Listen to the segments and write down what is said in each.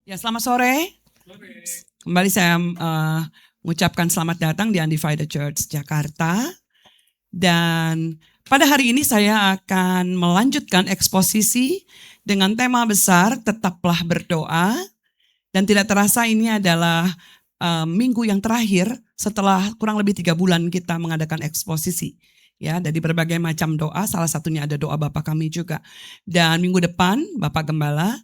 Ya, selamat sore. Kembali saya mengucapkan selamat datang di Undivided Church Jakarta. Dan pada hari ini saya akan melanjutkan eksposisi dengan tema besar Tetaplah Berdoa. Dan tidak terasa ini adalah minggu yang terakhir setelah kurang lebih 3 bulan kita mengadakan eksposisi. Ya, dari berbagai macam doa, salah satunya ada doa Bapa Kami juga. Dan minggu depan Bapak Gembala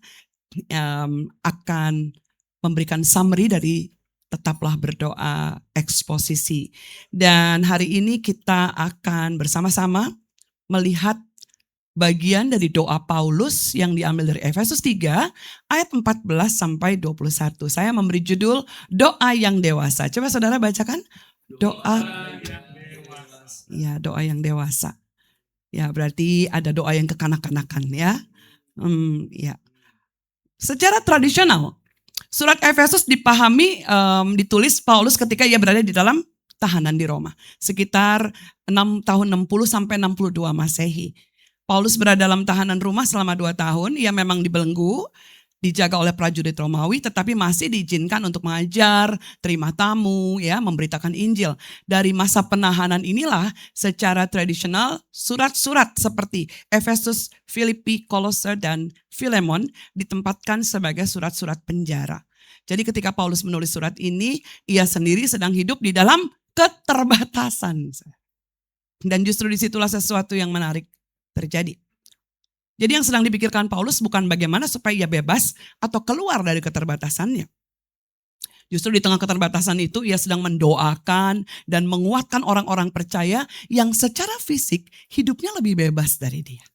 akan memberikan summary dari Tetaplah Berdoa eksposisi. Dan hari ini kita akan bersama-sama melihat bagian dari doa Paulus yang diambil dari Efesus 3 ayat 14 sampai 21. Saya memberi judul Doa yang Dewasa. Coba saudara bacakan. Doa ya, doa yang dewasa. Ya, berarti ada doa yang kekanak-kanakan ya. Ya. Secara tradisional, surat Efesus dipahami ditulis Paulus ketika ia berada di dalam tahanan di Roma. Sekitar tahun 60 sampai 62 Masehi. Paulus berada dalam tahanan rumah selama 2 tahun. Ia memang dibelenggu, dijaga oleh prajurit Romawi, tetapi masih diizinkan untuk mengajar, terima tamu, ya, memberitakan Injil. Dari masa penahanan inilah secara tradisional surat-surat seperti Efesus, Filipi, Kolose, dan Filemon ditempatkan sebagai surat-surat penjara. Jadi ketika Paulus menulis surat ini, ia sendiri sedang hidup di dalam keterbatasan. Dan justru disitulah sesuatu yang menarik terjadi. Jadi yang sedang dipikirkan Paulus bukan bagaimana supaya ia bebas atau keluar dari keterbatasannya. Justru di tengah keterbatasan itu ia sedang mendoakan dan menguatkan orang-orang percaya yang secara fisik hidupnya lebih bebas dari dia.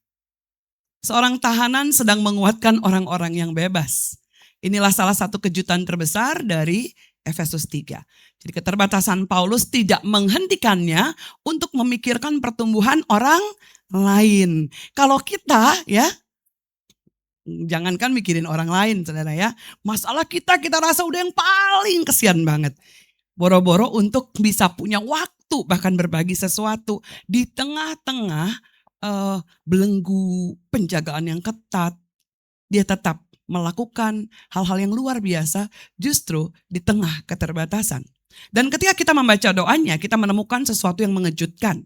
Seorang tahanan sedang menguatkan orang-orang yang bebas. Inilah salah satu kejutan terbesar dari Efesus 3. Jadi keterbatasan Paulus tidak menghentikannya untuk memikirkan pertumbuhan orang lain. Kalau kita ya, jangankan mikirin orang lain saudara ya. Masalah kita rasa udah yang paling kesian banget. Boro-boro untuk bisa punya waktu bahkan berbagi sesuatu. Di tengah-tengah belenggu penjagaan yang ketat. Dia tetap melakukan hal-hal yang luar biasa justru di tengah keterbatasan. Dan ketika kita membaca doanya, kita menemukan sesuatu yang mengejutkan.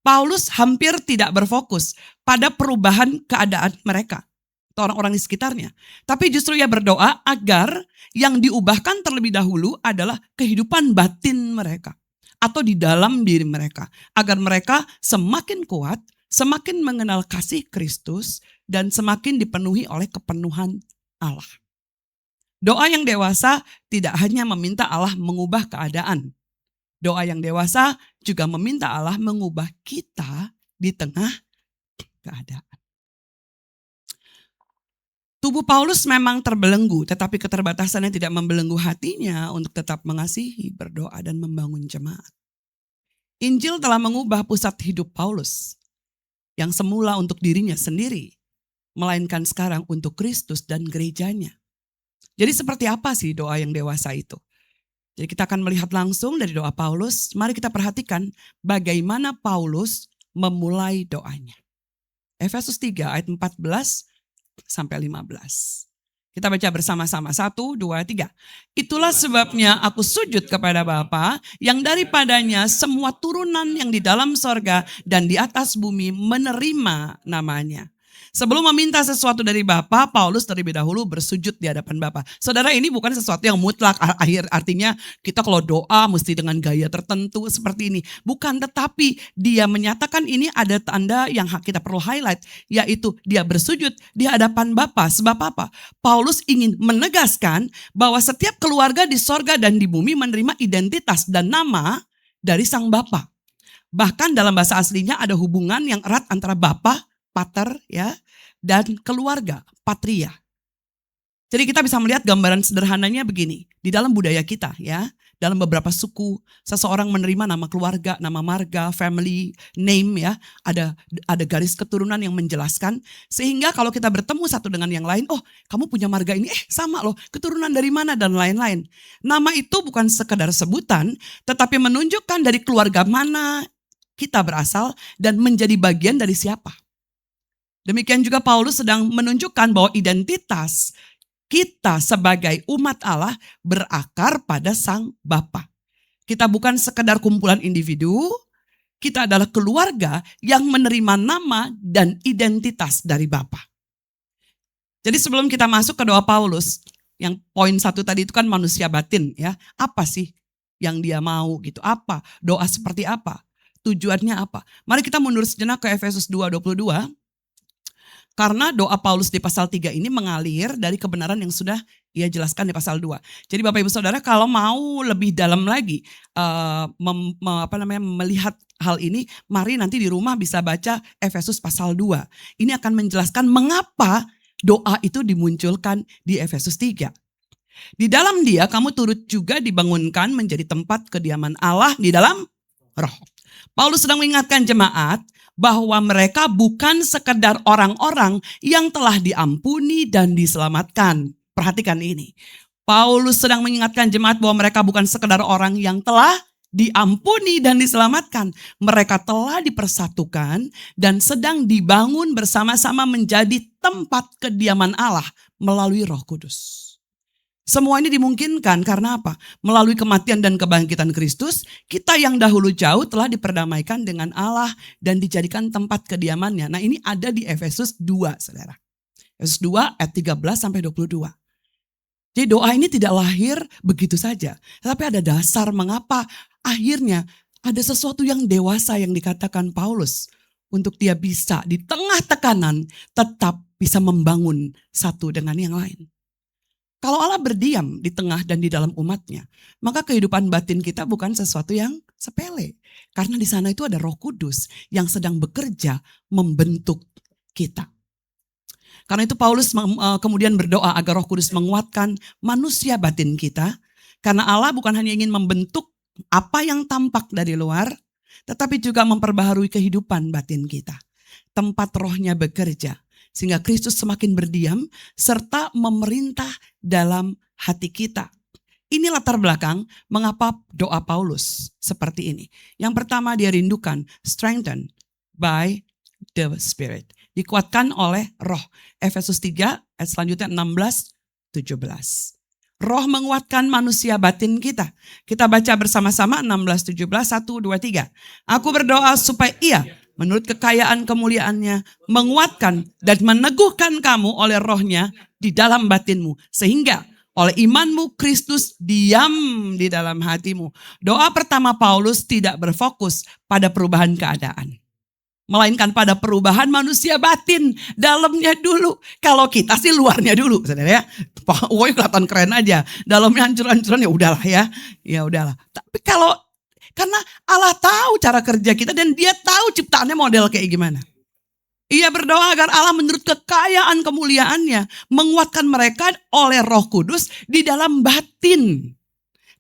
Paulus hampir tidak berfokus pada perubahan keadaan mereka, atau orang-orang di sekitarnya. Tapi justru ia berdoa agar yang diubahkan terlebih dahulu adalah kehidupan batin mereka. Atau di dalam diri mereka. Agar mereka semakin kuat, semakin mengenal kasih Kristus, dan semakin dipenuhi oleh kepenuhan Allah. Doa yang dewasa tidak hanya meminta Allah mengubah keadaan. Doa yang dewasa juga meminta Allah mengubah kita di tengah keadaan. Tubuh Paulus memang terbelenggu, tetapi keterbatasannya tidak membelenggu hatinya untuk tetap mengasihi, berdoa, dan membangun jemaat. Injil telah mengubah pusat hidup Paulus, yang semula untuk dirinya sendiri, melainkan sekarang untuk Kristus dan gerejanya. Jadi seperti apa sih doa yang dewasa itu? Jadi kita akan melihat langsung dari doa Paulus. Mari kita perhatikan bagaimana Paulus memulai doanya. Efesus 3 ayat 14 sampai 15. Kita baca bersama-sama. 1, 2, 3. Itulah sebabnya aku sujud kepada Bapa yang daripadanya semua turunan yang di dalam sorga dan di atas bumi menerima namanya. Sebelum meminta sesuatu dari Bapa, Paulus terlebih dahulu bersujud di hadapan Bapa. Saudara, ini bukan sesuatu yang mutlak. Artinya kita kalau doa mesti dengan gaya tertentu seperti ini. Bukan, tetapi dia menyatakan ini ada tanda yang kita perlu highlight. Yaitu dia bersujud di hadapan Bapa. Sebab apa? Paulus ingin menegaskan bahwa setiap keluarga di sorga dan di bumi menerima identitas dan nama dari sang Bapa. Bahkan dalam bahasa aslinya ada hubungan yang erat antara Bapa, pater ya, dan keluarga, patria. Jadi kita bisa melihat gambaran sederhananya begini. Di dalam budaya kita ya, dalam beberapa suku, seseorang menerima nama keluarga, nama marga, family name ya, ada garis keturunan yang menjelaskan. Sehingga kalau kita bertemu satu dengan yang lain, oh kamu punya marga ini, sama loh, keturunan dari mana dan lain-lain. Nama itu bukan sekedar sebutan, tetapi menunjukkan dari keluarga mana kita berasal dan menjadi bagian dari siapa. Demikian juga Paulus sedang menunjukkan bahwa identitas Kita sebagai umat Allah berakar pada Sang Bapa. Kita bukan sekedar kumpulan individu, kita adalah keluarga yang menerima nama dan identitas dari Bapa. Jadi sebelum kita masuk ke doa Paulus, yang poin 1 tadi itu kan manusia batin ya. Apa sih yang dia mau gitu? Apa? Doa seperti apa? Tujuannya apa? Mari kita mundur sejenak ke Efesus 2:22. Karena doa Paulus di pasal 3 ini mengalir dari kebenaran yang sudah ia jelaskan di pasal 2. Jadi Bapak Ibu Saudara kalau mau lebih dalam lagi melihat hal ini, mari nanti di rumah bisa baca Efesus pasal 2. Ini akan menjelaskan mengapa doa itu dimunculkan di Efesus 3. Di dalam dia kamu turut juga dibangunkan menjadi tempat kediaman Allah di dalam roh. Paulus sedang mengingatkan jemaat bahwa mereka bukan sekedar orang-orang yang telah diampuni dan diselamatkan. Perhatikan ini. Paulus sedang mengingatkan jemaat bahwa mereka bukan sekedar orang yang telah diampuni dan diselamatkan. Mereka telah dipersatukan dan sedang dibangun bersama-sama menjadi tempat kediaman Allah melalui Roh Kudus. Semua ini dimungkinkan karena apa? Melalui kematian dan kebangkitan Kristus, kita yang dahulu jauh telah diperdamaikan dengan Allah dan dijadikan tempat kediamannya. Nah ini ada di Efesus 2, saudara. Efesus 2 ayat 13-22. Jadi doa ini tidak lahir begitu saja. Tetapi ada dasar mengapa akhirnya ada sesuatu yang dewasa yang dikatakan Paulus. Untuk dia bisa di tengah tekanan tetap bisa membangun satu dengan yang lain. Kalau Allah berdiam di tengah dan di dalam umatnya, maka kehidupan batin kita bukan sesuatu yang sepele. Karena di sana itu ada Roh Kudus yang sedang bekerja membentuk kita. Karena itu Paulus kemudian berdoa agar Roh Kudus menguatkan manusia batin kita. Karena Allah bukan hanya ingin membentuk apa yang tampak dari luar, tetapi juga memperbaharui kehidupan batin kita. Tempat rohnya bekerja. Sehingga Kristus semakin berdiam serta memerintah dalam hati kita. Ini latar belakang mengapa doa Paulus seperti ini. Yang pertama dia rindukan, strengthened by the Spirit. Dikuatkan oleh roh. Efesus 3 ayat selanjutnya 16-17. Roh menguatkan manusia batin kita. Kita baca bersama-sama 16-17, 1, 2, 3. Aku berdoa supaya ia menurut kekayaan kemuliaannya menguatkan dan meneguhkan kamu oleh rohnya di dalam batinmu. Sehingga oleh imanmu Kristus diam di dalam hatimu. Doa pertama Paulus tidak berfokus pada perubahan keadaan. Melainkan pada perubahan manusia batin dalamnya dulu. Kalau kita sih luarnya dulu, saudara ya. Woi kelihatan keren aja. Dalamnya hancur-hancuran ya udahlah ya. Ya udahlah. Tapi karena Allah tahu cara kerja kita dan dia tahu ciptaannya model kayak gimana. Ia berdoa agar Allah menurut kekayaan kemuliaannya menguatkan mereka oleh Roh Kudus di dalam batin.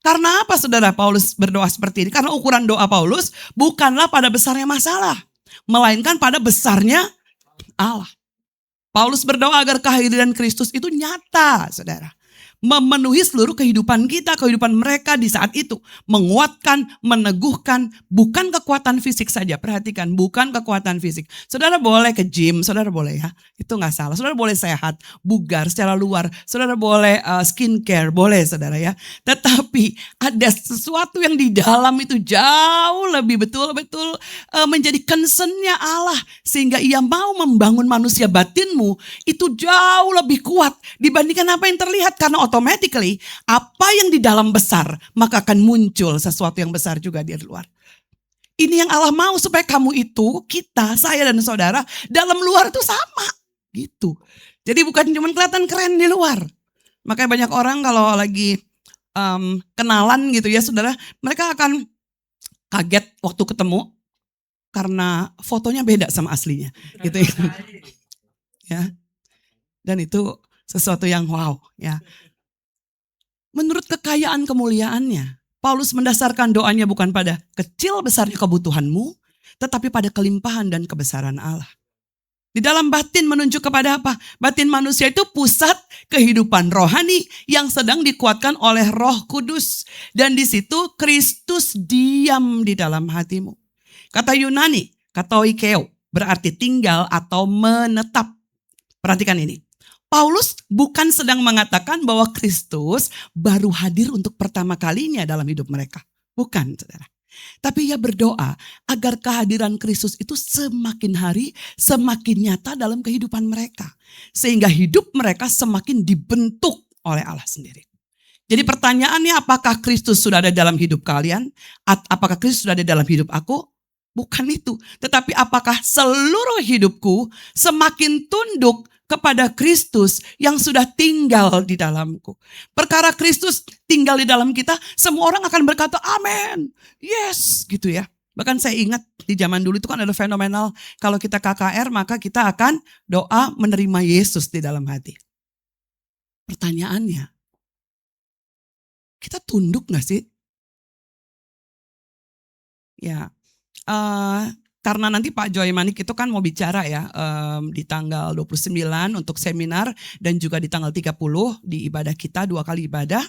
Karena apa saudara Paulus berdoa seperti ini? Karena ukuran doa Paulus bukanlah pada besarnya masalah. Melainkan pada besarnya Allah. Paulus berdoa agar kehadiran Kristus itu nyata, saudara. Memenuhi seluruh kehidupan kita, kehidupan mereka di saat itu. Menguatkan, meneguhkan, bukan kekuatan fisik saja. Perhatikan, bukan kekuatan fisik. Saudara boleh ke gym, saudara boleh ya. Itu gak salah. Saudara boleh sehat, bugar secara luar. Saudara boleh skincare, boleh saudara ya. Tetapi ada sesuatu yang di dalam itu jauh lebih betul-betul menjadi concern-nya Allah. Sehingga ia mau membangun manusia batinmu itu jauh lebih kuat dibandingkan apa yang terlihat. Karena automatically apa yang di dalam besar maka akan muncul sesuatu yang besar juga di luar. Ini yang Allah mau supaya kamu itu, kita, saya dan saudara dalam luar itu sama gitu. Jadi bukan cuma kelihatan keren di luar. Makanya banyak orang kalau lagi kenalan gitu ya saudara, mereka akan kaget waktu ketemu karena fotonya beda sama aslinya gitu ya. Ya. Dan itu sesuatu yang wow ya. Menurut kekayaan kemuliaannya, Paulus mendasarkan doanya bukan pada kecil besarnya kebutuhanmu, tetapi pada kelimpahan dan kebesaran Allah. Di dalam batin menunjuk kepada apa? Batin manusia itu pusat kehidupan rohani yang sedang dikuatkan oleh Roh Kudus. Dan di situ Kristus diam di dalam hatimu. Kata Yunani, katoikeo, berarti tinggal atau menetap. Perhatikan ini. Paulus bukan sedang mengatakan bahwa Kristus baru hadir untuk pertama kalinya dalam hidup mereka. Bukan, saudara. Tapi ia berdoa agar kehadiran Kristus itu semakin hari semakin nyata dalam kehidupan mereka. Sehingga hidup mereka semakin dibentuk oleh Allah sendiri. Jadi pertanyaannya, apakah Kristus sudah ada dalam hidup kalian? Apakah Kristus sudah ada dalam hidup aku? Bukan itu. Tetapi apakah seluruh hidupku semakin tunduk kepada Kristus yang sudah tinggal di dalamku? Perkara Kristus tinggal di dalam kita, semua orang akan berkata amin. Yes, gitu ya. Bahkan saya ingat di zaman dulu itu kan ada fenomenal. Kalau kita KKR maka kita akan doa menerima Yesus di dalam hati. Pertanyaannya, kita tunduk gak sih? Ya, karena nanti Pak Joy Manik itu kan mau bicara ya di tanggal 29 untuk seminar dan juga di tanggal 30 di ibadah kita 2 kali ibadah.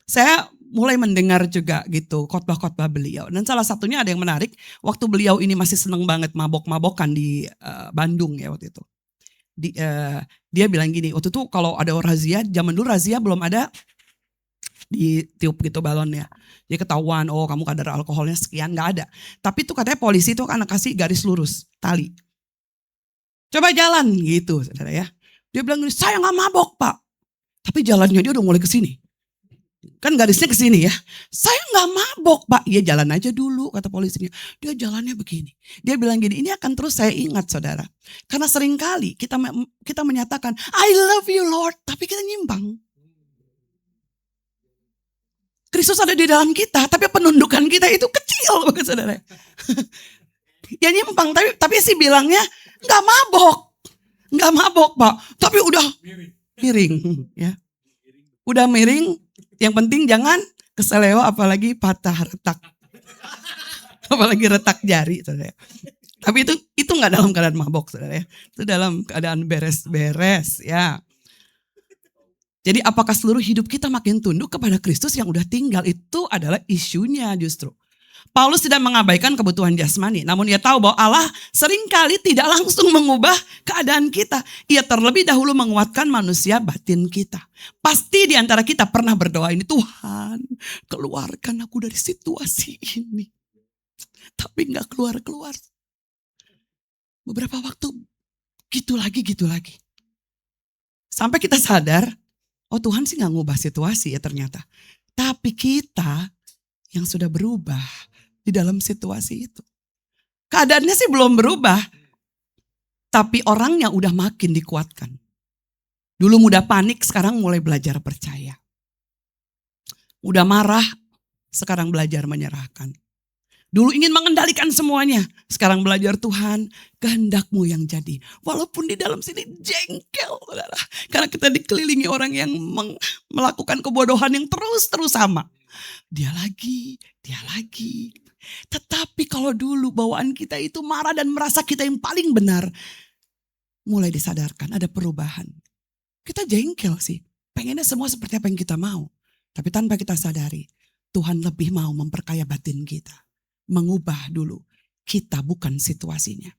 Saya mulai mendengar juga gitu khotbah-khotbah beliau. Dan salah satunya ada yang menarik, waktu beliau ini masih seneng banget mabok-mabokan di Bandung ya waktu itu. Dia bilang gini, waktu itu kalau ada razia, zaman dulu razia belum ada di tiup gitu balonnya. Jadi ketahuan, oh kamu kadar alkoholnya sekian, gak ada. Tapi tuh katanya polisi tuh kan kasih garis lurus, tali. Coba jalan gitu, saudara ya. Dia bilang gini, saya gak mabok Pak. Tapi jalannya dia udah mulai ke sini. Kan garisnya ke sini ya. Saya gak mabok Pak. Ya jalan aja dulu kata polisinya. Dia jalannya begini. Dia bilang gini, ini akan terus saya ingat saudara. Karena seringkali kita menyatakan, I love you Lord. Tapi kita nyimpang. Kristus ada di dalam kita, tapi penundukan kita itu kecil banget saudara. Ya nyimpang, tapi sih bilangnya nggak mabok Pak, tapi udah miring, ya, udah miring. Yang penting jangan keseleo, apalagi patah retak, apalagi retak jari, saudara. Tapi itu nggak dalam keadaan mabok, saudara. Itu dalam keadaan beres-beres, ya. Jadi apakah seluruh hidup kita makin tunduk kepada Kristus yang udah tinggal? Itu adalah isunya justru. Paulus tidak mengabaikan kebutuhan jasmani. Namun ia tahu bahwa Allah seringkali tidak langsung mengubah keadaan kita. Ia terlebih dahulu menguatkan manusia batin kita. Pasti di antara kita pernah berdoa ini, Tuhan keluarkan aku dari situasi ini. Tapi gak keluar-keluar. Beberapa waktu gitu lagi. Sampai kita sadar, oh Tuhan sih gak ngubah situasi ya ternyata. Tapi kita yang sudah berubah di dalam situasi itu. Keadaannya sih belum berubah. Tapi orangnya udah makin dikuatkan. Dulu mudah panik, sekarang mulai belajar percaya. Udah marah, sekarang belajar menyerahkan. Dulu ingin mengendalikan semuanya, sekarang belajar Tuhan, kehendak-Mu yang jadi. Walaupun di dalam sini jengkel, karena kita dikelilingi orang yang melakukan kebodohan yang terus sama. Dia lagi. Tetapi kalau dulu bawaan kita itu marah dan merasa kita yang paling benar, mulai disadarkan ada perubahan. Kita jengkel sih, pengennya semua seperti apa yang kita mau. Tapi tanpa kita sadari, Tuhan lebih mau memperkaya batin kita. Mengubah dulu, kita bukan situasinya.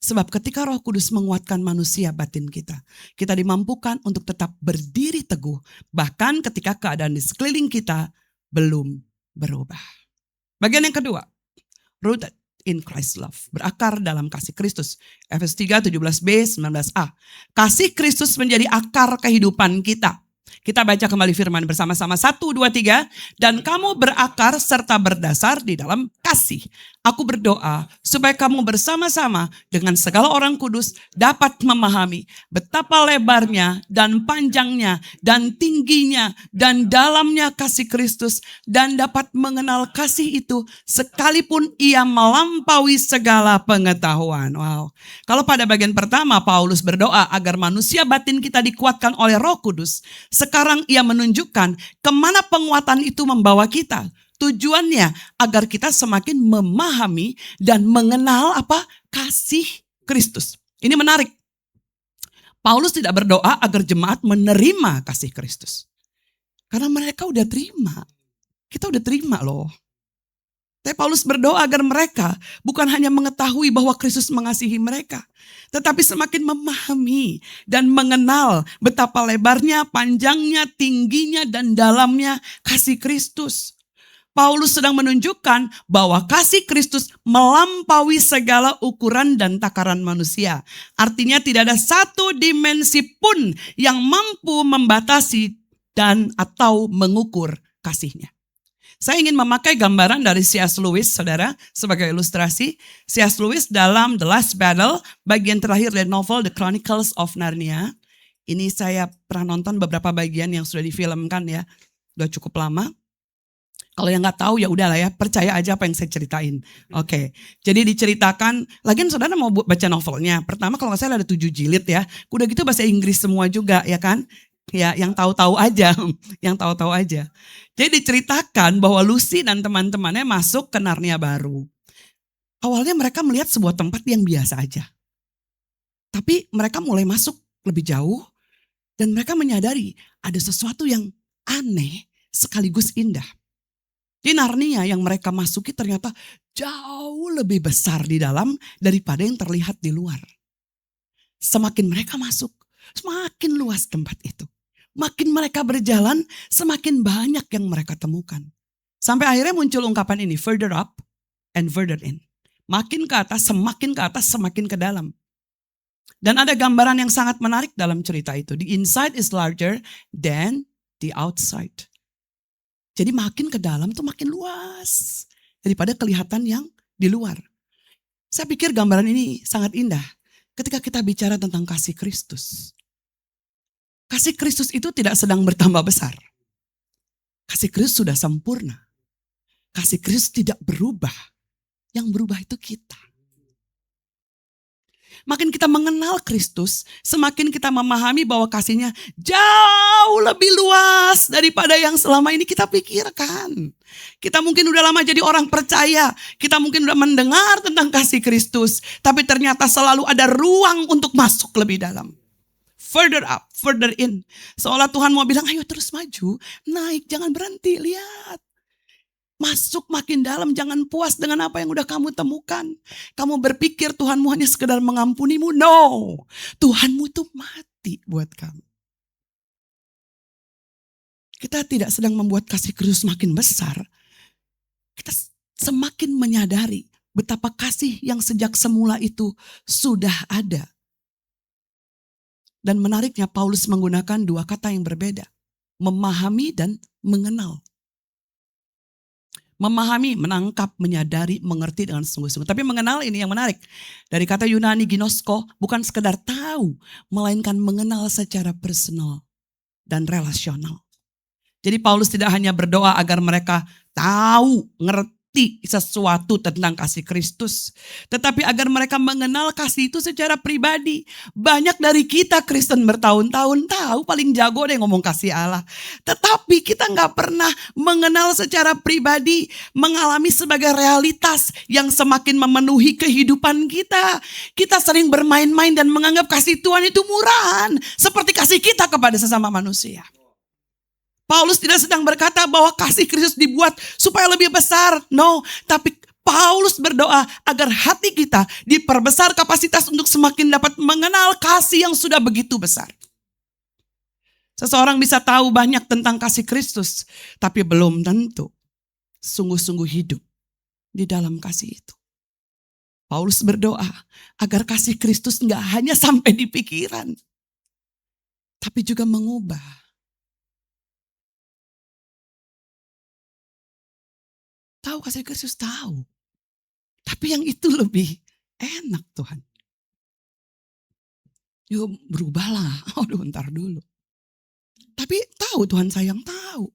Sebab ketika Roh Kudus menguatkan manusia batin kita dimampukan untuk tetap berdiri teguh. Bahkan ketika keadaan di sekeliling kita belum berubah. Bagian yang kedua, rooted in Christ's love. Berakar dalam kasih Kristus. Efesus 3, 17b, 19a. Kasih Kristus menjadi akar kehidupan kita. Kita baca kembali firman bersama-sama. 1, 2, 3. Dan kamu berakar serta berdasar di dalam kasih. Aku berdoa supaya kamu bersama-sama dengan segala orang kudus dapat memahami betapa lebarnya dan panjangnya dan tingginya dan dalamnya kasih Kristus. Dan dapat mengenal kasih itu sekalipun ia melampaui segala pengetahuan. Wow. Kalau pada bagian pertama Paulus berdoa agar manusia batin kita dikuatkan oleh Roh Kudus. Sekarang ia menunjukkan kemana penguatan itu membawa kita. Tujuannya agar kita semakin memahami dan mengenal kasih Kristus. Ini menarik. Paulus tidak berdoa agar jemaat menerima kasih Kristus. Karena mereka udah terima. Kita udah terima loh. Tapi Paulus berdoa agar mereka bukan hanya mengetahui bahwa Kristus mengasihi mereka, tetapi semakin memahami dan mengenal betapa lebarnya, panjangnya, tingginya, dan dalamnya kasih Kristus. Paulus sedang menunjukkan bahwa kasih Kristus melampaui segala ukuran dan takaran manusia. Artinya tidak ada satu dimensi pun yang mampu membatasi dan atau mengukur kasihnya. Saya ingin memakai gambaran dari C.S. Lewis, saudara, sebagai ilustrasi. C.S. Lewis dalam The Last Battle, bagian terakhir dari novel The Chronicles of Narnia. Ini saya pernah nonton beberapa bagian yang sudah difilmkan ya, udah cukup lama. Kalau yang nggak tahu ya udahlah ya, percaya aja apa yang saya ceritain. Oke, jadi diceritakan, lagian saudara mau baca novelnya. Pertama kalau nggak salah ada 7 jilid ya, udah gitu bahasa Inggris semua juga ya kan. Ya, yang tahu-tahu aja, yang tahu-tahu aja. Jadi diceritakan bahwa Lucy dan teman-temannya masuk ke Narnia baru. Awalnya mereka melihat sebuah tempat yang biasa aja. Tapi mereka mulai masuk lebih jauh dan mereka menyadari ada sesuatu yang aneh sekaligus indah. Di Narnia yang mereka masuki ternyata jauh lebih besar di dalam daripada yang terlihat di luar. Semakin mereka masuk, semakin luas tempat itu. Makin mereka berjalan, semakin banyak yang mereka temukan. Sampai akhirnya muncul ungkapan ini, further up and further in. Makin ke atas, semakin ke dalam. Dan ada gambaran yang sangat menarik dalam cerita itu. The inside is larger than the outside. Jadi makin ke dalam tuh makin luas daripada kelihatan yang di luar. Saya pikir gambaran ini sangat indah ketika kita bicara tentang kasih Kristus. Kasih Kristus itu tidak sedang bertambah besar. Kasih Kristus sudah sempurna. Kasih Kristus tidak berubah. Yang berubah itu kita. Makin kita mengenal Kristus, semakin kita memahami bahwa kasihnya jauh lebih luas daripada yang selama ini kita pikirkan. Kita mungkin udah lama jadi orang percaya, kita mungkin udah mendengar tentang kasih Kristus, tapi ternyata selalu ada ruang untuk masuk lebih dalam. Further up, further in. Seolah Tuhan mau bilang, ayo terus maju, naik, jangan berhenti, lihat. Masuk makin dalam, jangan puas dengan apa yang udah kamu temukan. Kamu berpikir Tuhanmu hanya sekedar mengampunimu. No, Tuhanmu itu mati buat kamu. Kita tidak sedang membuat kasih Kristus makin besar. Kita semakin menyadari betapa kasih yang sejak semula itu sudah ada. Dan menariknya Paulus menggunakan 2 kata yang berbeda. Memahami dan mengenal. Memahami, menangkap, menyadari, mengerti dengan sungguh-sungguh. Tapi mengenal ini yang menarik. Dari kata Yunani ginosko, bukan sekedar tahu, melainkan mengenal secara personal dan relasional. Jadi Paulus tidak hanya berdoa agar mereka tahu, ngerti sesuatu tentang kasih Kristus. Tetapi agar mereka mengenal kasih itu secara pribadi. Banyak dari kita Kristen bertahun-tahun tahu paling jago deh ngomong kasih Allah. Tetapi kita gak pernah mengenal secara pribadi. Mengalami sebagai realitas yang semakin memenuhi kehidupan kita. Kita sering bermain-main dan menganggap kasih Tuhan itu murahan. Seperti kasih kita kepada sesama manusia. Paulus tidak sedang berkata bahwa kasih Kristus dibuat supaya lebih besar. No, tapi Paulus berdoa agar hati kita diperbesar kapasitas untuk semakin dapat mengenal kasih yang sudah begitu besar. Seseorang bisa tahu banyak tentang kasih Kristus, tapi belum tentu sungguh-sungguh hidup di dalam kasih itu. Paulus berdoa agar kasih Kristus enggak hanya sampai di pikiran, tapi juga mengubah. Tahu kasih Kristus, tahu. Tapi yang itu lebih enak Tuhan. Yuk berubahlah. Aduh ntar dulu. Tapi tahu Tuhan sayang, tahu.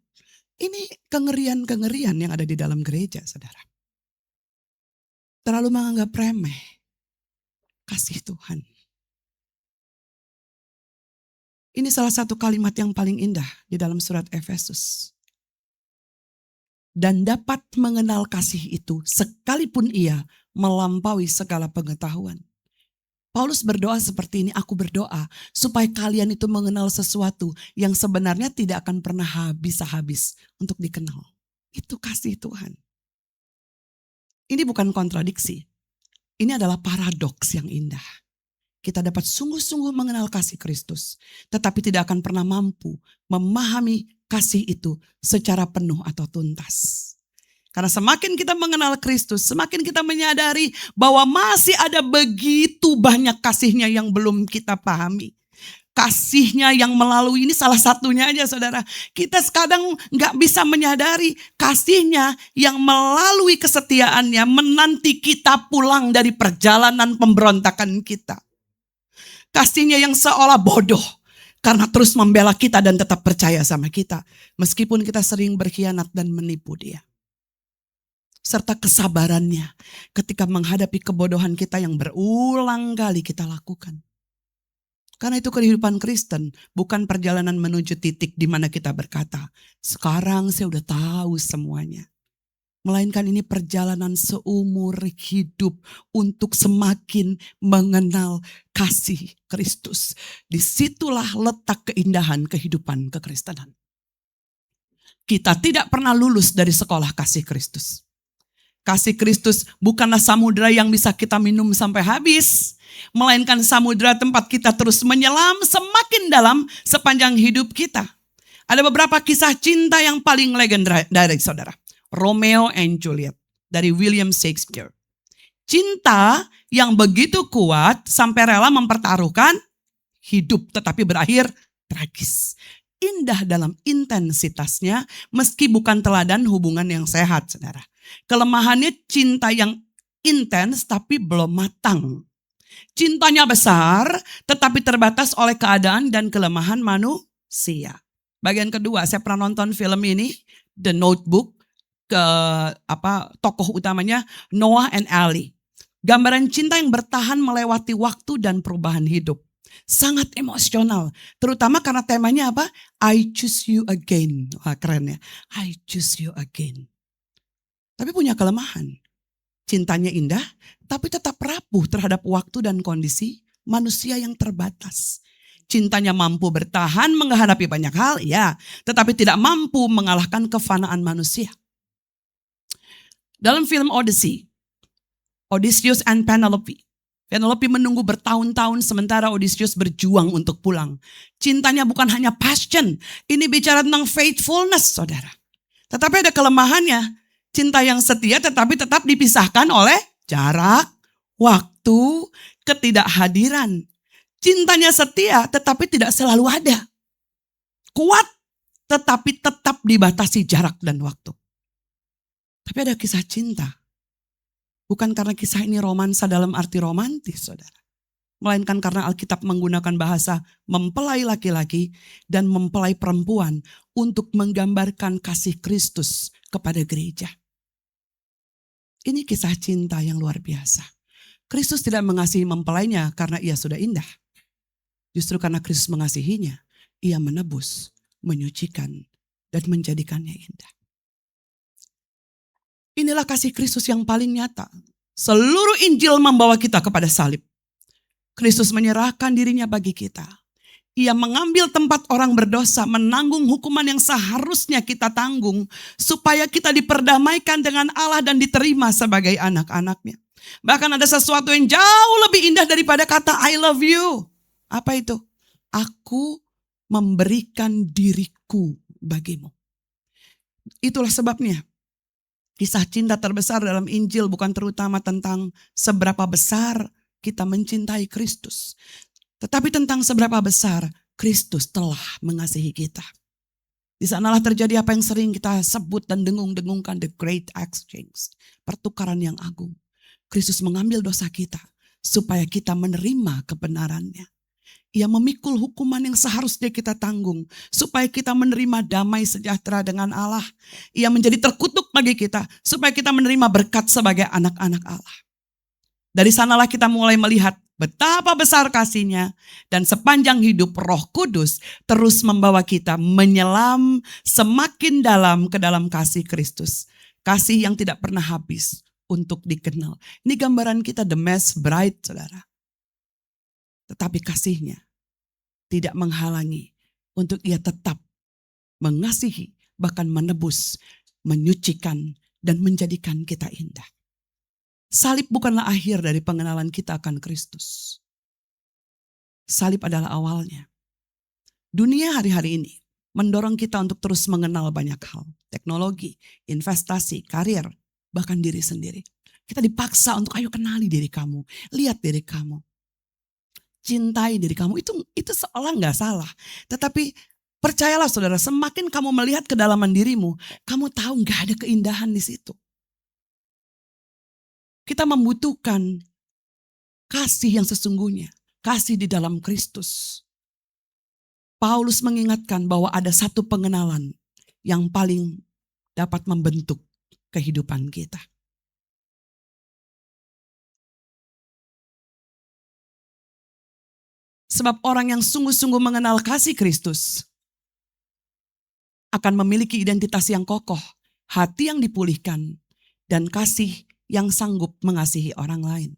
Ini kengerian-kengerian yang ada di dalam gereja saudara. Terlalu menganggap remeh kasih Tuhan. Ini salah satu kalimat yang paling indah di dalam surat Efesus. Dan dapat mengenal kasih itu sekalipun ia melampaui segala pengetahuan. Paulus berdoa seperti ini, aku berdoa supaya kalian itu mengenal sesuatu yang sebenarnya tidak akan pernah habis untuk dikenal. Itu kasih Tuhan. Ini bukan kontradiksi. Ini adalah paradoks yang indah. Kita dapat sungguh-sungguh mengenal kasih Kristus, tetapi tidak akan pernah mampu memahami kasih itu secara penuh atau tuntas. Karena semakin kita mengenal Kristus, semakin kita menyadari bahwa masih ada begitu banyak kasihnya yang belum kita pahami. Kasihnya yang melalui ini salah satunya aja saudara. Kita kadang gak bisa menyadari kasihnya yang melalui kesetiaannya menanti kita pulang dari perjalanan pemberontakan kita. Kasihnya yang seolah bodoh karena terus membela kita dan tetap percaya sama kita. Meskipun kita sering berkhianat dan menipu dia. Serta kesabarannya ketika menghadapi kebodohan kita yang berulang kali kita lakukan. Karena itu kehidupan Kristen bukan perjalanan menuju titik di mana kita berkata, sekarang saya udah tahu semuanya. Melainkan ini perjalanan seumur hidup untuk semakin mengenal kasih Kristus. Disitulah letak keindahan kehidupan kekristenan. Kita tidak pernah lulus dari sekolah kasih Kristus. Kasih Kristus bukanlah samudera yang bisa kita minum sampai habis. Melainkan samudera tempat kita terus menyelam semakin dalam sepanjang hidup kita. Ada beberapa kisah cinta yang paling legendaris saudara. Romeo and Juliet dari William Shakespeare. Cinta yang begitu kuat sampai rela mempertaruhkan hidup tetapi berakhir tragis. Indah dalam intensitasnya meski bukan teladan hubungan yang sehat saudara. Kelemahannya cinta yang intens tapi belum matang. Cintanya besar tetapi terbatas oleh keadaan dan kelemahan manusia. Bagian kedua, saya pernah nonton film ini, The Notebook, tokoh utamanya Noah and Ellie. Gambaran cinta yang bertahan melewati waktu dan perubahan hidup. Sangat emosional, terutama karena temanya apa? I choose you again. Wah, keren ya. I choose you again. Tapi punya kelemahan. Cintanya indah, tapi tetap rapuh terhadap waktu dan kondisi manusia yang terbatas. Cintanya mampu bertahan menghadapi banyak hal, ya, tetapi tidak mampu mengalahkan kefanaan manusia. Dalam film Odyssey, Odysseus and Penelope. Penelope menunggu bertahun-tahun sementara Odysseus berjuang untuk pulang. Cintanya bukan hanya passion, ini bicara tentang faithfulness, saudara. Tetapi ada kelemahannya. Cinta yang setia tetapi tetap dipisahkan oleh jarak, waktu, ketidakhadiran. Cintanya setia tetapi tidak selalu ada. Kuat tetapi tetap dibatasi jarak dan waktu. Tapi ada kisah cinta. Bukan karena kisah ini romansa dalam arti romantis saudara. Melainkan karena Alkitab menggunakan bahasa mempelai laki-laki dan mempelai perempuan untuk menggambarkan kasih Kristus kepada gereja. Ini kisah cinta yang luar biasa. Kristus tidak mengasihi mempelainya karena ia sudah indah. Justru karena Kristus mengasihinya, ia menebus, menyucikan, dan menjadikannya indah. Inilah kasih Kristus yang paling nyata. Seluruh Injil membawa kita kepada salib. Kristus menyerahkan dirinya bagi kita. Ia mengambil tempat orang berdosa, menanggung hukuman yang seharusnya kita tanggung, supaya kita diperdamaikan dengan Allah dan diterima sebagai anak-anaknya. Bahkan ada sesuatu yang jauh lebih indah daripada kata I love you. Apa itu? Aku memberikan diriku bagimu. Itulah sebabnya kisah cinta terbesar dalam Injil bukan terutama tentang seberapa besar kita mencintai Kristus. Tetapi tentang seberapa besar Kristus telah mengasihi kita. Di sanalah terjadi apa yang sering kita sebut dan dengung-dengungkan, the great exchange. Pertukaran yang agung. Kristus mengambil dosa kita supaya kita menerima kebenarannya. Ia memikul hukuman yang seharusnya kita tanggung supaya kita menerima damai sejahtera dengan Allah. Ia menjadi terkutuk bagi kita supaya kita menerima berkat sebagai anak-anak Allah. Dari sanalah kita mulai melihat betapa besar kasih-Nya dan sepanjang hidup Roh Kudus terus membawa kita menyelam semakin dalam ke dalam kasih Kristus. Kasih yang tidak pernah habis untuk dikenal. Ini gambaran kita the mass bride, saudara. Tetapi kasih-Nya tidak menghalangi untuk ia tetap mengasihi, bahkan menebus, menyucikan, dan menjadikan kita indah. Salib bukanlah akhir dari pengenalan kita akan Kristus. Salib adalah awalnya. Dunia hari-hari ini mendorong kita untuk terus mengenal banyak hal. Teknologi, investasi, karir, bahkan diri sendiri. Kita dipaksa untuk ayo kenali diri kamu. Lihat diri kamu. Cintai diri kamu. Itu seolah gak salah. Tetapi percayalah saudara, semakin kamu melihat kedalaman dirimu, kamu tahu gak ada keindahan di situ. Kita membutuhkan kasih yang sesungguhnya. Kasih di dalam Kristus. Paulus mengingatkan bahwa ada satu pengenalan yang paling dapat membentuk kehidupan kita. Sebab orang yang sungguh-sungguh mengenal kasih Kristus akan memiliki identitas yang kokoh, hati yang dipulihkan, dan kasih yang sanggup mengasihi orang lain.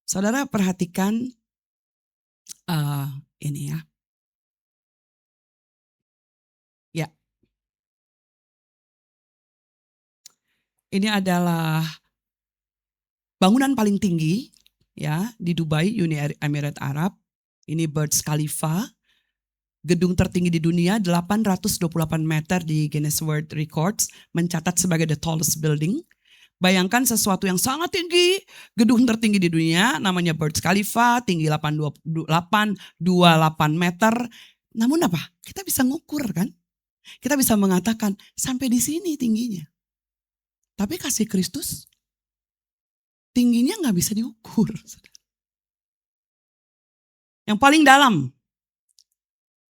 Saudara perhatikan ini ya. Ya. Ini adalah bangunan paling tinggi ya di Dubai, Uni Emirat Arab. Ini Burj Khalifa. Gedung tertinggi di dunia 828 meter di Guinness World Records, mencatat sebagai the tallest building. Bayangkan sesuatu yang sangat tinggi, gedung tertinggi di dunia namanya Burj Khalifa, tinggi 828 meter. Namun apa? Kita bisa ngukur kan? Kita bisa mengatakan sampai di sini tingginya. Tapi kasih Kristus tingginya gak bisa diukur. Yang paling dalam,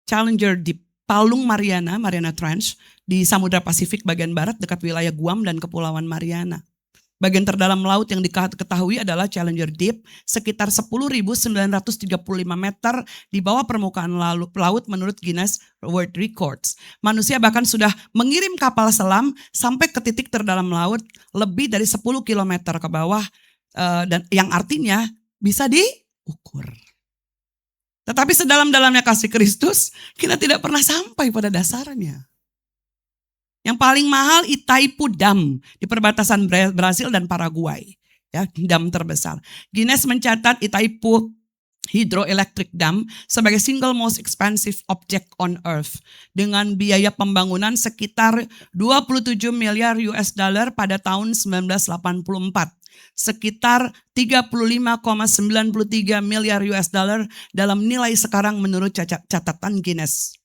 Challenger Deep, Palung Mariana Trench di Samudra Pasifik bagian barat dekat wilayah Guam dan Kepulauan Mariana. Bagian terdalam laut yang diketahui adalah Challenger Deep, sekitar 10.935 meter di bawah permukaan laut menurut Guinness World Records. Manusia bahkan sudah mengirim kapal selam sampai ke titik terdalam laut lebih dari 10 km ke bawah, dan yang artinya bisa diukur. Tetapi sedalam-dalamnya kasih Kristus, kita tidak pernah sampai pada dasarnya. Yang paling mahal Itaipu Dam di perbatasan Brasil dan Paraguay. Ya, dam terbesar. Guinness mencatat Itaipu Hydroelectric Dam sebagai single most expensive object on earth dengan biaya pembangunan sekitar 27 miliar US dollar pada tahun 1984. Sekitar 35,93 miliar US dollar dalam nilai sekarang menurut catatan Guinness.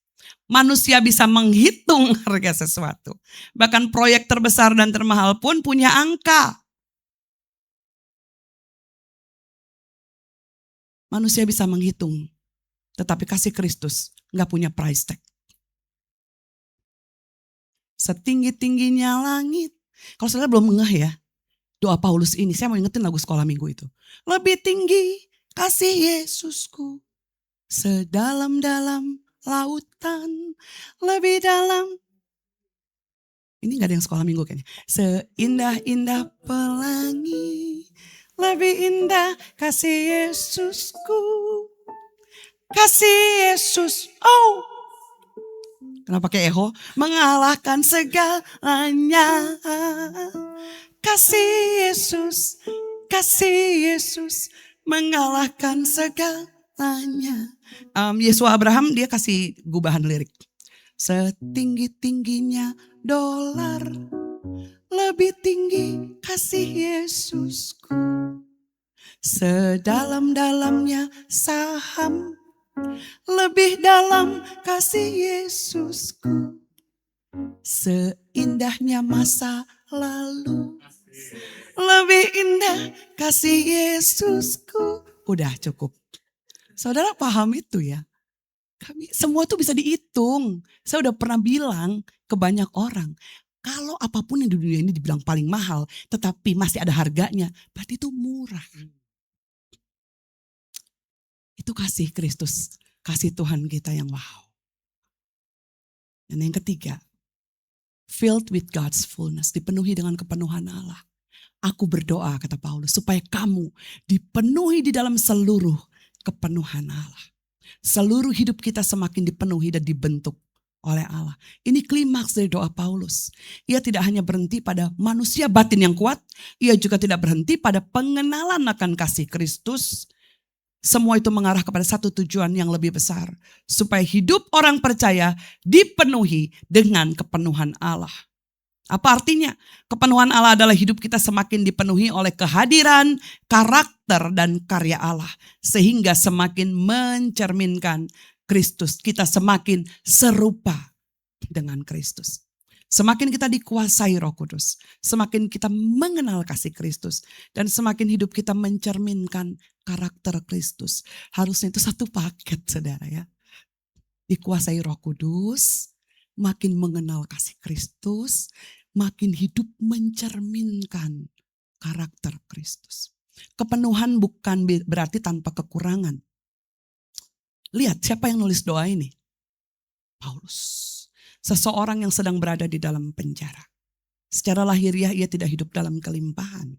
Manusia bisa menghitung harga sesuatu. Bahkan proyek terbesar dan termahal pun punya angka. Manusia bisa menghitung. Tetapi kasih Kristus gak punya price tag. Setinggi-tingginya langit. Kalau saudara belum ngeh ya, doa Paulus ini, saya mau ingetin lagu sekolah minggu itu. Lebih tinggi kasih Yesusku, sedalam-dalam lautan, lebih dalam. Ini gak ada yang sekolah minggu kayaknya. Seindah-indah pelangi, lebih indah kasih Yesusku. Kasih Yesus, oh. Kenapa pakai eho? Mengalahkan segalanya. Kasih Yesus mengalahkan segalanya. Yesua Abraham dia kasih gubahan lirik. Setinggi-tingginya dolar, lebih tinggi kasih Yesusku. Sedalam-dalamnya saham, lebih dalam kasih Yesusku. Seindahnya masa lalu, lebih indah kasih Yesusku. Udah cukup. Saudara paham itu ya? Semua tuh bisa dihitung. Saya udah pernah bilang ke banyak orang, kalau apapun yang di dunia ini dibilang paling mahal, tetapi masih ada harganya, berarti itu murah. Itu kasih Kristus, kasih Tuhan kita yang wow. Dan yang ketiga, filled with God's fullness, dipenuhi dengan kepenuhan Allah. Aku berdoa, kata Paulus, supaya kamu dipenuhi di dalam seluruh kepenuhan Allah. Seluruh hidup kita semakin dipenuhi dan dibentuk oleh Allah. Ini klimaks dari doa Paulus. Ia tidak hanya berhenti pada manusia batin yang kuat, ia juga tidak berhenti pada pengenalan akan kasih Kristus. Semua itu mengarah kepada satu tujuan yang lebih besar, supaya hidup orang percaya dipenuhi dengan kepenuhan Allah. Apa artinya? Kepenuhan Allah adalah hidup kita semakin dipenuhi oleh kehadiran, karakter, dan karya Allah. Sehingga semakin mencerminkan Kristus. Kita semakin serupa dengan Kristus. Semakin kita dikuasai Roh Kudus, semakin kita mengenal kasih Kristus, dan semakin hidup kita mencerminkan karakter Kristus. Harusnya itu satu paket, saudara ya. Dikuasai Roh Kudus, makin mengenal kasih Kristus, makin hidup mencerminkan karakter Kristus. Kepenuhan bukan berarti tanpa kekurangan. Lihat siapa yang nulis doa ini? Paulus. Seseorang yang sedang berada di dalam penjara. Secara lahiriah ia tidak hidup dalam kelimpahan.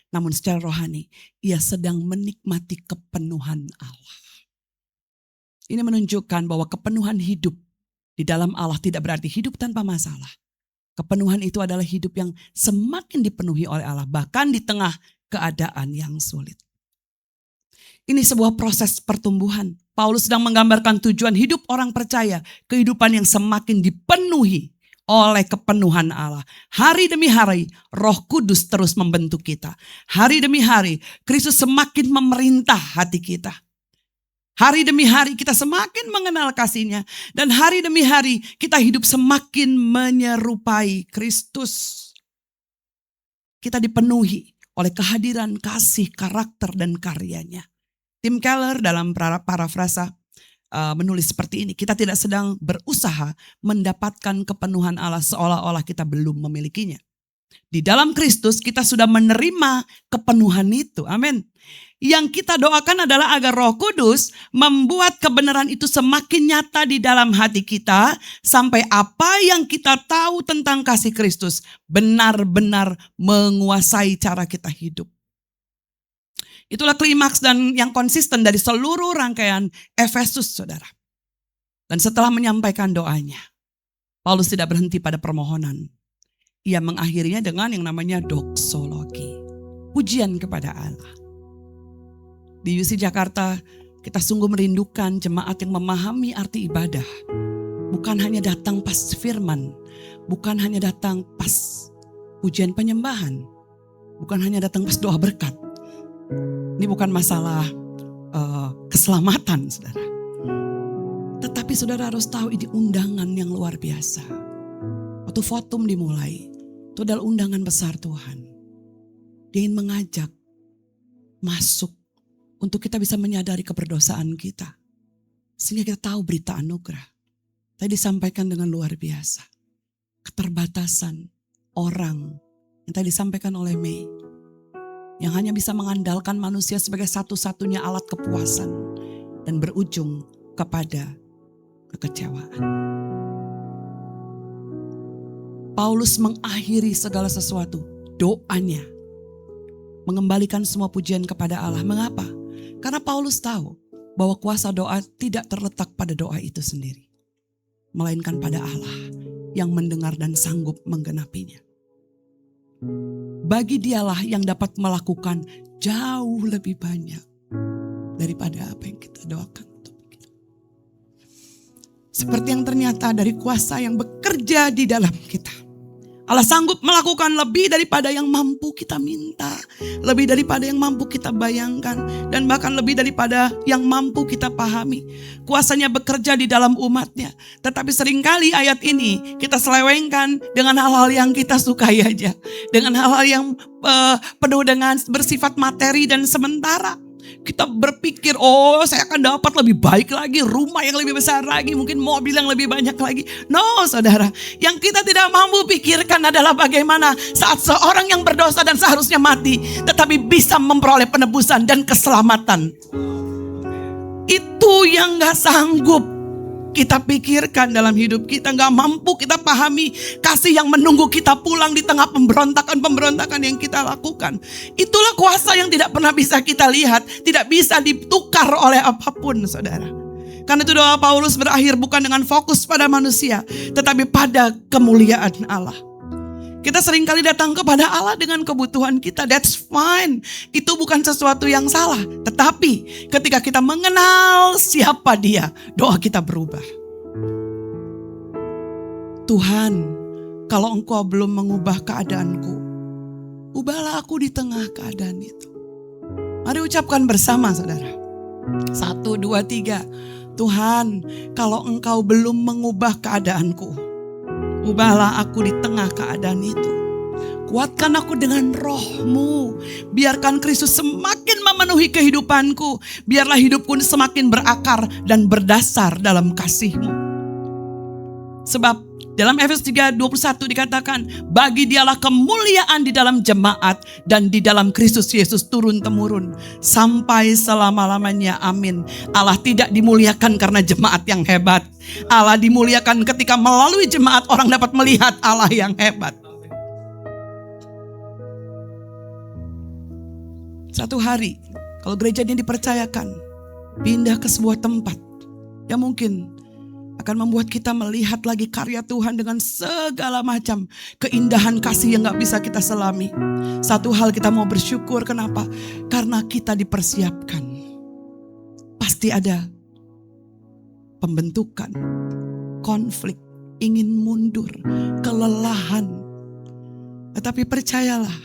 Namun secara rohani ia sedang menikmati kepenuhan Allah. Ini menunjukkan bahwa kepenuhan hidup di dalam Allah tidak berarti hidup tanpa masalah. Kepenuhan itu adalah hidup yang semakin dipenuhi oleh Allah, bahkan di tengah keadaan yang sulit. Ini sebuah proses pertumbuhan. Paulus sedang menggambarkan tujuan hidup orang percaya, kehidupan yang semakin dipenuhi oleh kepenuhan Allah. Hari demi hari Roh Kudus terus membentuk kita. Hari demi hari Kristus semakin memerintah hati kita. Hari demi hari kita semakin mengenal kasih-Nya. Dan hari demi hari kita hidup semakin menyerupai Kristus. Kita dipenuhi oleh kehadiran kasih, karakter, dan karya-Nya. Tim Keller dalam parafrasa menulis seperti ini. Kita tidak sedang berusaha mendapatkan kepenuhan Allah seolah-olah kita belum memilikinya. Di dalam Kristus kita sudah menerima kepenuhan itu. Amin. Yang kita doakan adalah agar Roh Kudus membuat kebenaran itu semakin nyata di dalam hati kita. Sampai apa yang kita tahu tentang kasih Kristus benar-benar menguasai cara kita hidup. Itulah klimaks dan yang konsisten dari seluruh rangkaian Efesus, saudara. Dan setelah menyampaikan doanya, Paulus tidak berhenti pada permohonan. Ia mengakhirinya dengan yang namanya doksologi. Pujian kepada Allah. Di UC Jakarta, kita sungguh merindukan jemaat yang memahami arti ibadah. Bukan hanya datang pas firman. Bukan hanya datang pas pujian penyembahan. Bukan hanya datang pas doa berkat. Ini bukan masalah keselamatan, saudara. Tetapi saudara harus tahu ini undangan yang luar biasa. Waktu Votum dimulai, itu adalah undangan besar Tuhan. Dia ingin mengajak masuk untuk kita bisa menyadari keberdosaan kita. Sehingga kita tahu berita anugerah. Tadi disampaikan dengan luar biasa. Keterbatasan orang yang tadi disampaikan oleh Mei. Yang hanya bisa mengandalkan manusia sebagai satu-satunya alat kepuasan. Dan berujung kepada kekecewaan. Paulus mengakhiri segala sesuatu. Doanya. Mengembalikan semua pujian kepada Allah. Mengapa? Karena Paulus tahu bahwa kuasa doa tidak terletak pada doa itu sendiri. Melainkan pada Allah yang mendengar dan sanggup menggenapinya. Bagi dialah yang dapat melakukan jauh lebih banyak daripada apa yang kita doakan untuk kita. Seperti yang ternyata dari kuasa yang bekerja di dalam kita. Allah sanggup melakukan lebih daripada yang mampu kita minta. Lebih daripada yang mampu kita bayangkan. Dan bahkan lebih daripada yang mampu kita pahami. Kuasanya bekerja di dalam umatnya. Tetapi seringkali ayat ini kita selewengkan dengan hal-hal yang kita sukai aja. Dengan hal-hal yang penuh dengan bersifat materi dan sementara. Kita berpikir, oh saya akan dapat lebih baik lagi, rumah yang lebih besar lagi, mungkin mobil yang lebih banyak lagi. No saudara, yang kita tidak mampu pikirkan adalah bagaimana saat seorang yang berdosa dan seharusnya mati, tetapi bisa memperoleh penebusan dan keselamatan. Itu yang gak sanggup kita pikirkan dalam hidup kita, gak mampu kita pahami kasih yang menunggu kita pulang di tengah pemberontakan-pemberontakan yang kita lakukan. Itulah kuasa yang tidak pernah bisa kita lihat, tidak bisa ditukar oleh apapun saudara. Karena itu doa Paulus berakhir bukan dengan fokus pada manusia, tetapi pada kemuliaan Allah. Kita seringkali datang kepada Allah dengan kebutuhan kita, that's fine. Itu bukan sesuatu yang salah. Tetapi ketika kita mengenal siapa Dia, doa kita berubah. Tuhan, kalau Engkau belum mengubah keadaanku, ubahlah aku di tengah keadaan itu. Mari ucapkan bersama saudara. 1, 2, 3. Tuhan, kalau Engkau belum mengubah keadaanku, ubahlah aku di tengah keadaan itu. Kuatkan aku dengan Roh-Mu. Biarkan Kristus semakin memenuhi kehidupanku. Biarlah hidupku semakin berakar dan berdasar dalam kasih-Mu. Sebab dalam Efesus 3:21 dikatakan, bagi Dialah kemuliaan di dalam jemaat dan di dalam Kristus Yesus turun-temurun sampai selama-lamanya. Amin. Allah tidak dimuliakan karena jemaat yang hebat. Allah dimuliakan ketika melalui jemaat orang dapat melihat Allah yang hebat. Satu hari, kalau gereja ini dipercayakan pindah ke sebuah tempat yang mungkin akan membuat kita melihat lagi karya Tuhan dengan segala macam keindahan kasih yang gak bisa kita selami. Satu hal kita mau bersyukur, kenapa? Karena kita dipersiapkan. Pasti ada pembentukan, konflik, ingin mundur, kelelahan. Tetapi percayalah,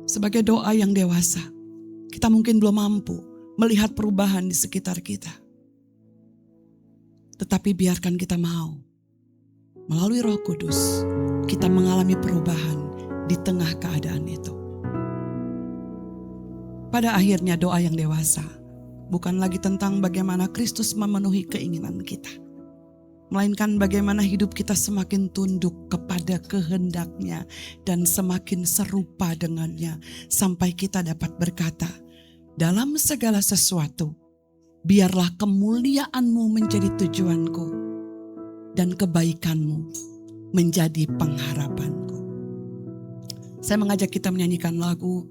sebagai doa yang dewasa, kita mungkin belum mampu melihat perubahan di sekitar kita. Tetapi biarkan kita mau, melalui Roh Kudus, kita mengalami perubahan di tengah keadaan itu. Pada akhirnya doa yang dewasa bukan lagi tentang bagaimana Kristus memenuhi keinginan kita, melainkan bagaimana hidup kita semakin tunduk kepada kehendak-Nya dan semakin serupa dengannya, sampai kita dapat berkata, dalam segala sesuatu, biarlah kemuliaan-Mu menjadi tujuanku dan kebaikan-Mu menjadi pengharapanku. Saya mengajak kita menyanyikan lagu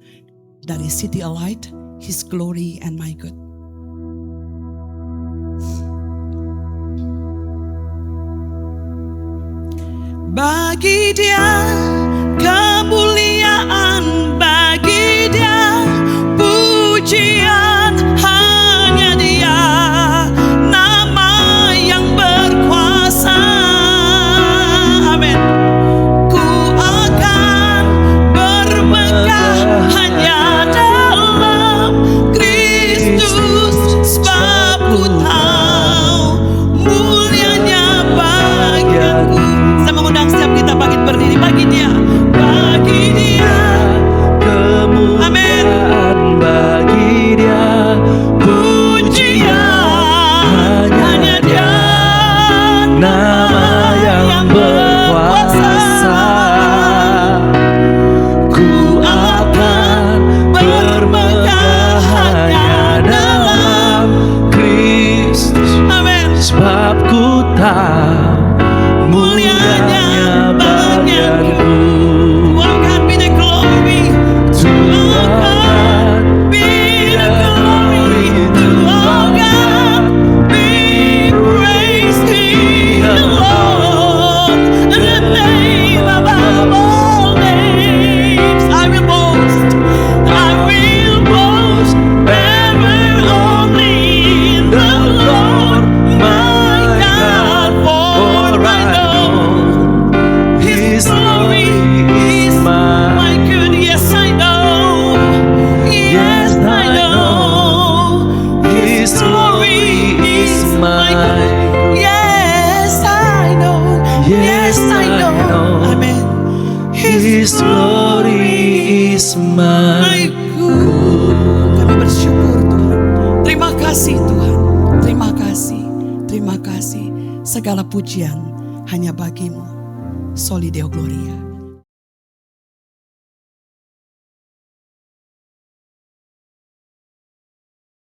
dari City Light, His Glory and My Good. Bagi Dia kemuliaan, bagi Dia pujian, hanya Dia nama yang berkuasa. Amin. Ku akan bermegah hanya dalam Kristus, sebab ku tahu mulianya bagianku. Saya mengundang setiap kita bangkit berdiri bagi Dia, bagi Dia kemuliaan, bagi Dia pujian, hanya Dia nama yang berkuasa. Ku akan bermegah hanya dalam Kristus, sebab ku tahu mulianya bagianku. Oh God, be the glory. To oh God, be the glory. To oh God, be praised, He the Lord, and the name above all names. I will boast ever only in the Lord my God, for I know His glory is my good. Yes, I know. Yes, I know. His glory is my good. Yes, I know. Yes, I know. Amen. His glory is my good. Kami bersyukur Tuhan. Terima kasih Tuhan. Terima kasih. Terima kasih. Segala pujian hanya bagi-Mu. Soli Deo Gloria.